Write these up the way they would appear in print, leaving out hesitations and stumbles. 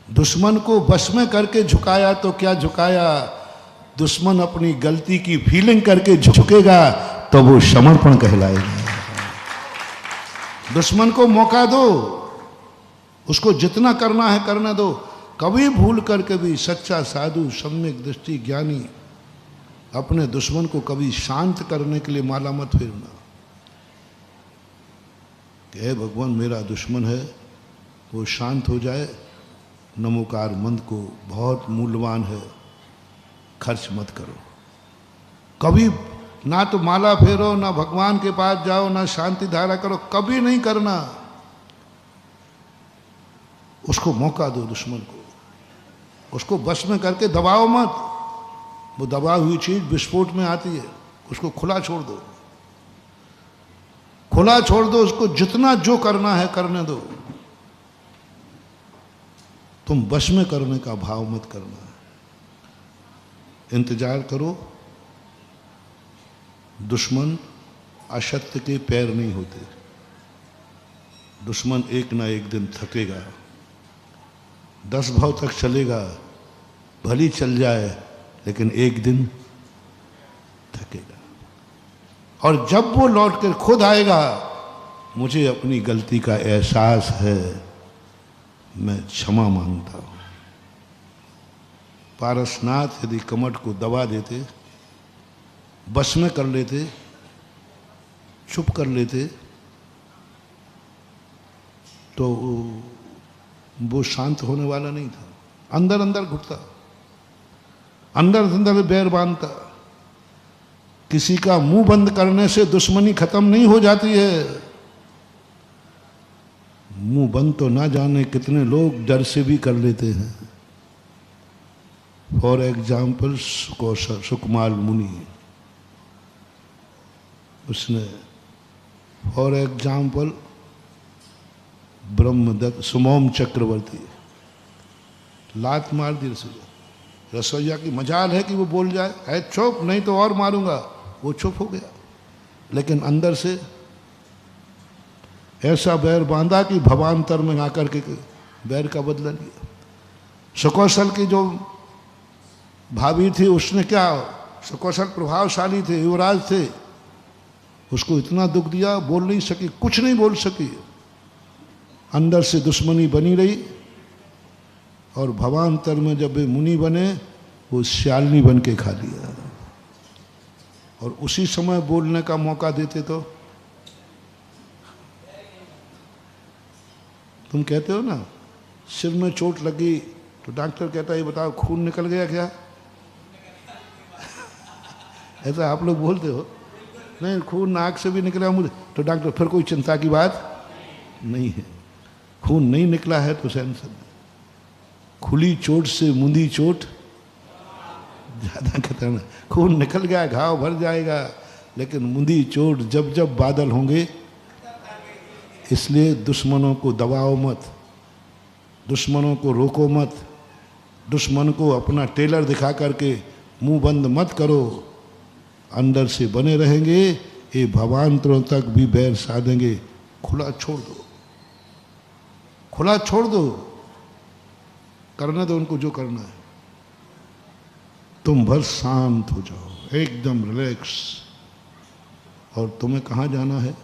दुश्मन को बस में करके झुकाया तो क्या झुकाया, दुश्मन अपनी गलती की फीलिंग करके झुकेगा तो वो समर्पण कहलाएगा। दुश्मन को मौका दो, उसको जितना करना है करने दो। कभी भूल करके भी सच्चा साधु सम्यक दृष्टि ज्ञानी अपने दुश्मन को कभी शांत करने के लिए माला मत फेरना कि हे भगवान मेरा दुश्मन है, वो शांत हो जाए। नमोकार मंत्र को बहुत मूल्यवान है, खर्च मत करो। कभी ना तो माला फेरो, ना भगवान के पास जाओ, ना शांति धारा करो, कभी नहीं करना। उसको मौका दो, दुश्मन को, उसको बस में करके दबाओ मत। वो दबाई हुई चीज विस्फोट में आती है, उसको खुला छोड़ दो, खुला छोड़ दो। उसको जितना जो करना है करने दो। तुम बस में करने का भाव मत करना, इंतजार करो। दुश्मन असत्य के पैर नहीं होते। दुश्मन एक ना एक दिन थकेगा, 10 भाव तक चलेगा, भली चल जाए, लेकिन एक दिन थकेगा। और जब वो लौट कर खुद आएगा, मुझे अपनी गलती का एहसास है, मैं क्षमा मांगता हूं। पारसनाथ यदि कमठ को दबा देते, बस में कर लेते, चुप कर लेते, तो वो शांत होने वाला नहीं था। अंदर अंदर घुटता, अंदर अंदर बैर बांधता। किसी का मुंह बंद करने से दुश्मनी खत्म नहीं हो जाती है। मुंह बंद तो ना जाने कितने लोग डर से भी कर लेते हैं। फॉर एग्जाम्पल सुकुमार मुनि, उसने फॉर एग्जाम्पल ब्रह्मदत्त सुमोम चक्रवर्ती, लात मार दी रसोईया की मजाल है कि वो बोल जाए, है चुप नहीं तो और मारूंगा। वो चुप हो गया, लेकिन अंदर से ऐसा बैर बांधा कि भवांतर में आकर के बैर का बदला लिया। सुकौशल की जो भाभी थी, उसने क्या, सुकौशल प्रभावशाली थे, युवराज थे, उसको इतना दुख दिया, बोल नहीं सकी, कुछ नहीं बोल सकी। अंदर से दुश्मनी बनी रही। और भवांतर में जब वे मुनि बने, वो श्यालनी बन के खा लिया। और उसी समय बोलने का मौका देते तो तुम कहते हो ना, सिर में चोट लगी तो डॉक्टर कहता है ये बताओ खून निकल गया क्या? ऐसा आप लोग बोलते हो? नहीं, खून नाक से भी निकला मुझे तो डॉक्टर, फिर कोई चिंता की बात नहीं है। खून नहीं निकला है तो टेंशन नहीं। खुली चोट से मुंदी चोट ज्यादा खतरनाक। खून निकल गया, घाव भर जाएगा, लेकिन मुंदी चोट जब जब बादल होंगे। इसलिए दुश्मनों को दबाओ मत, दुश्मनों को रोको मत, दुश्मन को अपना टेलर दिखा करके मुंह बंद मत करो। अंदर से बने रहेंगे, ये भवांतरों तक भी बैर साधेंगे। खुला छोड़ दो, खुला छोड़ दो, करने दो उनको जो करना है। तुम भर शांत हो जाओ, एकदम रिलैक्स। और तुम्हें कहाँ जाना है?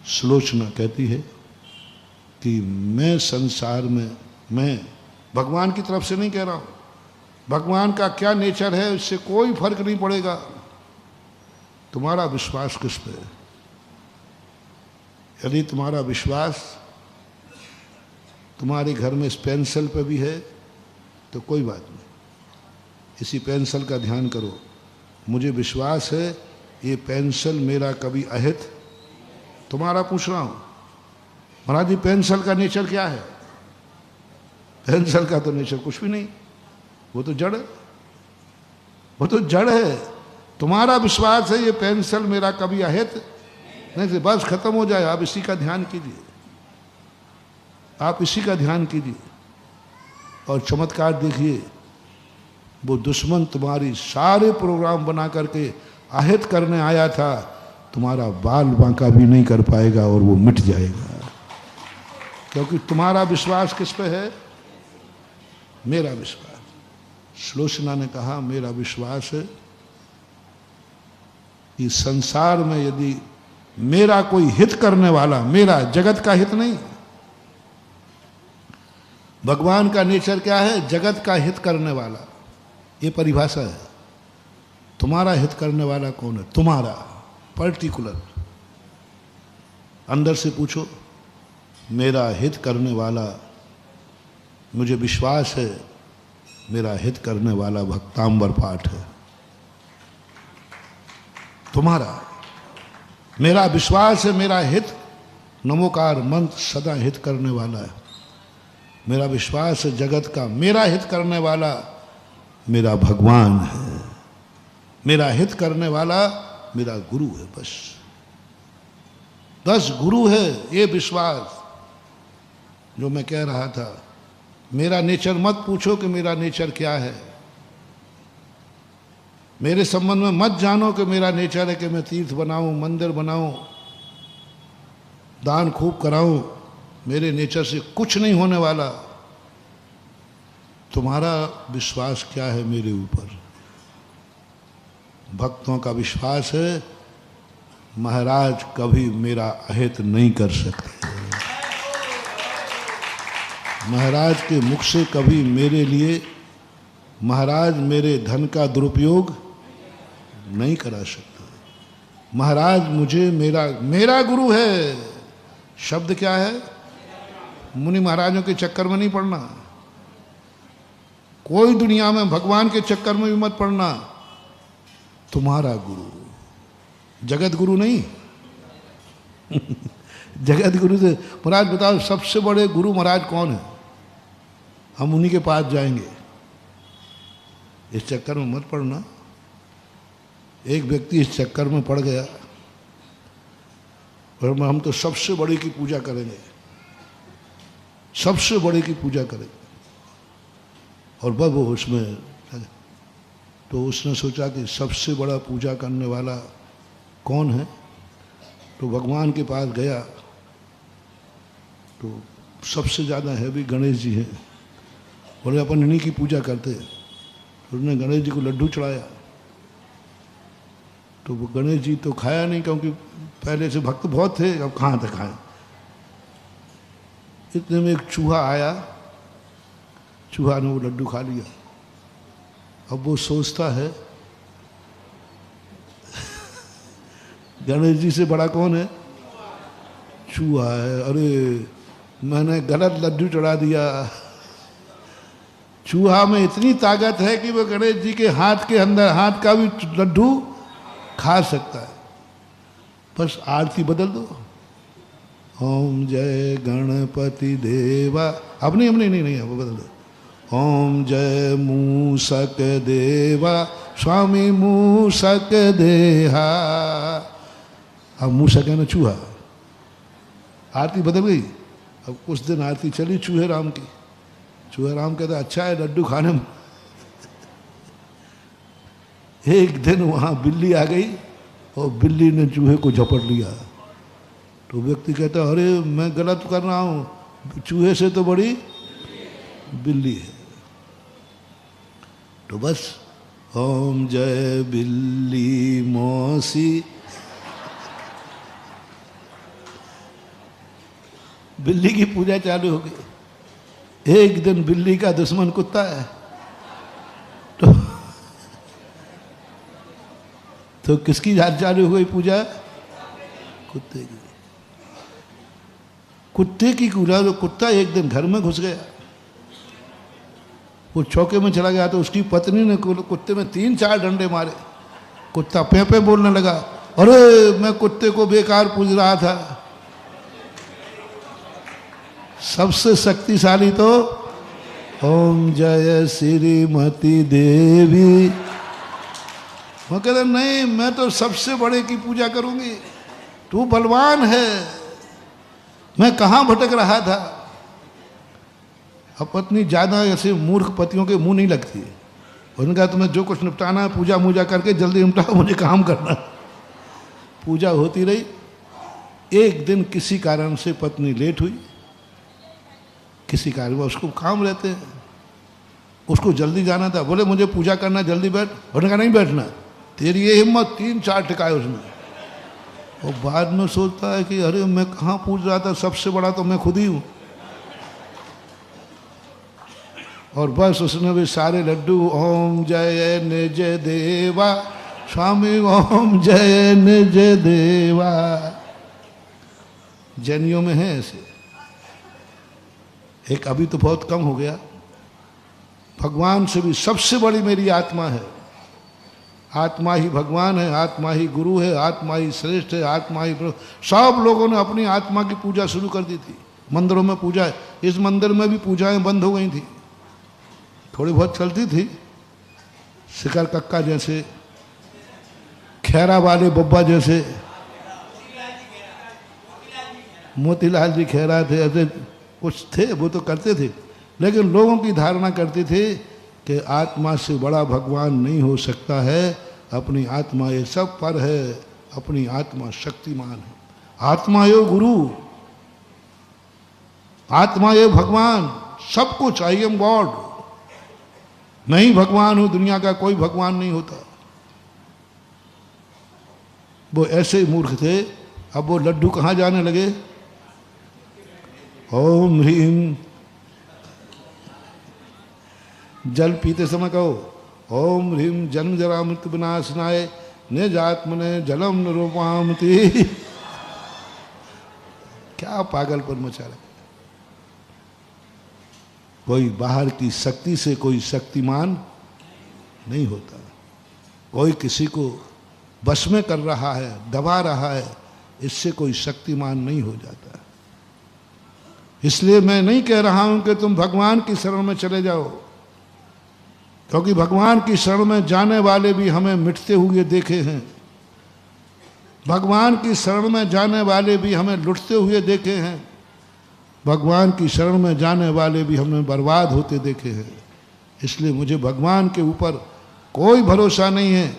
सुलोचना कहती है कि मैं संसार में, मैं भगवान की तरफ से नहीं कह रहा हूं, भगवान का क्या नेचर है इससे कोई फर्क नहीं पड़ेगा। तुम्हारा विश्वास किस पे है? यदि तुम्हारा विश्वास तुम्हारे घर में इस पेंसिल पे भी है तो कोई बात नहीं, इसी पेंसिल का ध्यान करो। मुझे विश्वास है ये पेंसिल मेरा कभी अहित, तुम्हारा पूछ रहा हूं महाराज जी, पेंसिल का नेचर क्या है? पेंसिल का तो नेचर कुछ भी नहीं, वो तो जड़ है, वो तो जड़ है। तुम्हारा विश्वास है ये पेंसिल मेरा कभी अहित नहीं, से बस खत्म हो जाए। आप इसी का ध्यान कीजिए, आप इसी का ध्यान कीजिए और चमत्कार देखिए। वो दुश्मन तुम्हारी सारे प्रोग्राम बना करके अहित करने आया था, तुम्हारा बाल बांका भी नहीं कर पाएगा और वो मिट जाएगा। क्योंकि तुम्हारा विश्वास किस पे है? मेरा विश्वास। श्लोचना ने कहा मेरा विश्वास है कि संसार में यदि मेरा कोई हित करने वाला, मेरा जगत का हित नहीं, भगवान का नेचर क्या है? जगत का हित करने वाला, ये परिभाषा है। तुम्हारा हित करने वाला कौन है? तुम्हारा पर्टिकुलर। अंदर से पूछो, मेरा हित करने वाला, मुझे विश्वास है मेरा हित करने वाला भक्तांबर पाठ है। तुम्हारा, मेरा विश्वास है मेरा हित, नमोकार मंत्र सदा हित करने वाला है। मेरा विश्वास है जगत का, मेरा हित करने वाला मेरा भगवान है। मेरा हित करने वाला मेरा गुरु है। बस गुरु है, ये विश्वास जो मैं कह रहा था। मेरा नेचर मत पूछो कि मेरा नेचर क्या है। मेरे संबंध में मत जानो कि मेरा नेचर है कि मैं तीर्थ बनाऊं, मंदिर बनाऊं, दान खूब कराऊं। मेरे नेचर से कुछ नहीं होने वाला। तुम्हारा विश्वास क्या है मेरे ऊपर? भक्तों का विश्वास है महाराज कभी मेरा अहित नहीं कर सकते। महाराज के मुख से कभी मेरे लिए महाराज मेरे धन का दुरुपयोग नहीं करा सकते। महाराज मुझे मेरा गुरु है। शब्द क्या है? मुनि महाराजों के चक्कर में नहीं पड़ना। कोई दुनिया में भगवान के चक्कर में भी मत पड़ना। तुम्हारा गुरु, जगत गुरु नहीं। जगत गुरु से महाराज बताओ सबसे बड़े गुरु महाराज कौन है? हम उन्हीं के पास जाएंगे। इस चक्कर में मत पड़ना। एक व्यक्ति इस चक्कर में पड़ गया और हम तो सबसे बड़े की पूजा करेंगे, सबसे बड़े की पूजा करेंगे। और वह वो उसमें, तो उसने सोचा कि सबसे बड़ा पूजा करने वाला कौन है? तो भगवान के पास गया तो सबसे ज़्यादा हैवी गणेश जी हैं। बोले अपन इन्हीं की पूजा करते हैं। तो उसने गणेश जी को लड्डू चढ़ाया। तो वो गणेश जी तो खाया नहीं, क्योंकि पहले से भक्त बहुत थे, अब कहाँ तक खाए। इतने में एक चूहा आया, चूहा ने वो लड्डू खा लिया। अब वो सोचता है गणेश जी से बड़ा कौन है? चूहा है। अरे मैंने गलत लड्डू चढ़ा दिया। चूहा में इतनी ताकत है कि वो गणेश जी के हाथ के अंदर हाथ का भी लड्डू खा सकता है। बस आरती बदल दो। ओम जय गणपति देवा। अब नहीं अब बदल दो। ओम जय मूषक देवा स्वामी मूषक देहा। अब मूषक है ना चूहा। आरती बदल गई। अब कुछ दिन आरती चली चूहे राम की। चूहे राम कहता अच्छा है लड्डू खाने में। एक दिन वहां बिल्ली आ गई और बिल्ली ने चूहे को झपट लिया। तो व्यक्ति कहता अरे मैं गलत कर रहा हूं, चूहे से तो बड़ी बिल्ली है। तो बस ओम जय बिल्ली मौसी। बिल्ली की पूजा चालू हो गई। एक दिन बिल्ली का दुश्मन कुत्ता है। तो किसकी जात चालू हो गई पूजा? कुत्ते की। कुत्ते की पूजा। तो कुत्ता एक दिन घर में घुस गया। वो चौके में चला गया तो उसकी पत्नी ने कुत्ते में 3-4 डंडे मारे। कुत्ता पे पे बोलने लगा अरे मैं कुत्ते को बेकार पूज रहा था। सबसे शक्तिशाली तो ओम जय श्रीमती देवी। वो कहते नहीं मैं तो सबसे बड़े की पूजा करूंगी। तू बलवान है, मैं कहाँ भटक रहा था। अब पत्नी ज़्यादा ऐसे मूर्ख पतियों के मुंह नहीं लगती है। उन्होंने कहा तुम्हें जो कुछ निपटाना है पूजा मूजा करके जल्दी निपटाओ, मुझे काम करना। पूजा होती रही। एक दिन किसी कारण से पत्नी लेट हुई किसी कार्य में उसको काम रहते हैं, उसको जल्दी जाना था, बोले मुझे पूजा करना, जल्दी बैठ। उन्होंने कहा नहीं बैठना, तेरी ये हिम्मत, 3-4 टिकाए उसने। और बाद में सोचता है कि अरे मैं कहाँ पूछ रहा था, सबसे बड़ा तो मैं खुद ही हूँ। और बस उसने भी सारे लड्डू ओम जय निज देवा स्वामी ओम जय निज देवा। जैनियों में है ऐसे, एक अभी तो बहुत कम हो गया। भगवान से भी सबसे बड़ी मेरी आत्मा है, आत्मा ही भगवान है, आत्मा ही गुरु है, आत्मा ही श्रेष्ठ है, आत्मा ही सब लोगों ने अपनी आत्मा की पूजा शुरू कर दी थी। मंदिरों में पूजा है, इस मंदिर में भी पूजाएं बंद हो गई थी, थोड़ी बहुत चलती थी। शिकर कक्का जैसे, खैरा वाले बब्बा जैसे, मोतीलाल जी खैरा थे, ऐसे कुछ थे, वो तो करते थे। लेकिन लोगों की धारणा करते थे कि आत्मा से बड़ा भगवान नहीं हो सकता है, अपनी आत्मा ये सब पर है, अपनी आत्मा शक्तिमान है, आत्मा ये गुरु, आत्मा ये भगवान, सब कुछ। आई एम गॉड, मैं ही भगवान हूं, दुनिया का कोई भगवान नहीं होता। वो ऐसे ही मूर्ख थे। अब वो लड्डू कहाँ जाने लगे? ओम ह्रीम, जल पीते समय कहो ओम ह्रीम जन्म जरा मृत्यु विनाशनाय निजात्मने जलम निरूपामति। क्या पागलपन मचा रहा। कोई बाहर की शक्ति से कोई शक्तिमान नहीं होता, कोई किसी को बस में कर रहा है, दबा रहा है, इससे कोई शक्तिमान नहीं हो जाता। इसलिए मैं नहीं कह रहा हूं कि तुम भगवान की शरण में चले जाओ, क्योंकि भगवान की शरण में जाने वाले भी हमें मिटते हुए देखे हैं, भगवान की शरण में जाने वाले भी हमें लुटते हुए देखे हैं, भगवान की शरण में जाने वाले भी हमें बर्बाद होते देखे हैं। इसलिए मुझे भगवान के ऊपर कोई भरोसा नहीं है,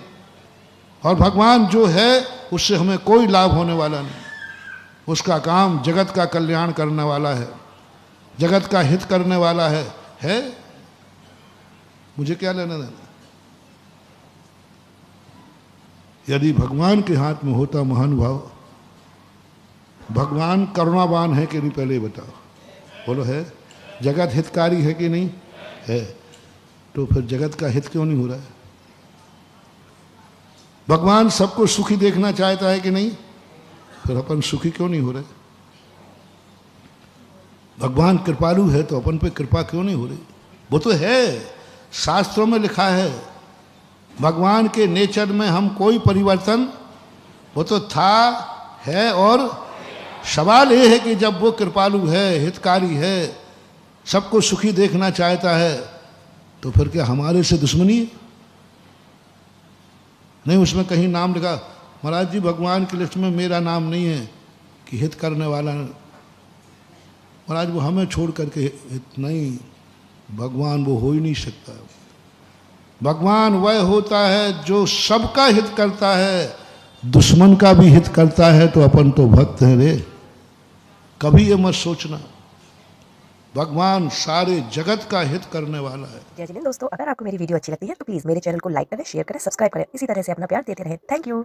और भगवान जो है उससे हमें कोई लाभ होने वाला नहीं। उसका काम जगत का कल्याण करने वाला है, जगत का हित करने वाला है? मुझे क्या लेना देना? यदि भगवान के हाथ में होता महानुभाव, भगवान करुणावान है कि नहीं, पहले बताओ, बोलो है? जगत हितकारी है कि नहीं है? तो फिर जगत का हित क्यों नहीं हो रहा है? भगवान सबको सुखी देखना चाहता है कि नहीं, फिर अपन सुखी क्यों नहीं हो रहे? भगवान कृपालु है तो अपन पे कृपा क्यों नहीं हो रही? वो तो है, शास्त्रों में लिखा है, भगवान के नेचर में हम कोई परिवर्तन, वो तो था, है और सवाल ये है कि जब वो कृपालु है, हितकारी है, सबको सुखी देखना चाहता है, तो फिर क्या हमारे से दुश्मनी है? नहीं, उसमें कहीं नाम लिखा, महाराज जी भगवान की लिस्ट में मेरा नाम नहीं है कि हित करने वाला। महाराज वो हमें छोड़ करके हित नहीं, भगवान वो हो ही नहीं सकता। भगवान वह होता है जो सबका हित करता है, दुश्मन का भी हित करता है, तो अपन तो भक्त हैं रे। कभी ये मत सोचना भगवान सारे जगत का हित करने वाला है। जय जिनेंद्र दोस्तों, अगर आपको मेरी वीडियो अच्छी लगती है तो प्लीज मेरे चैनल को लाइक करें, शेयर करें, सब्सक्राइब करें, इसी तरह से अपना प्यार देते रहें। Thank you.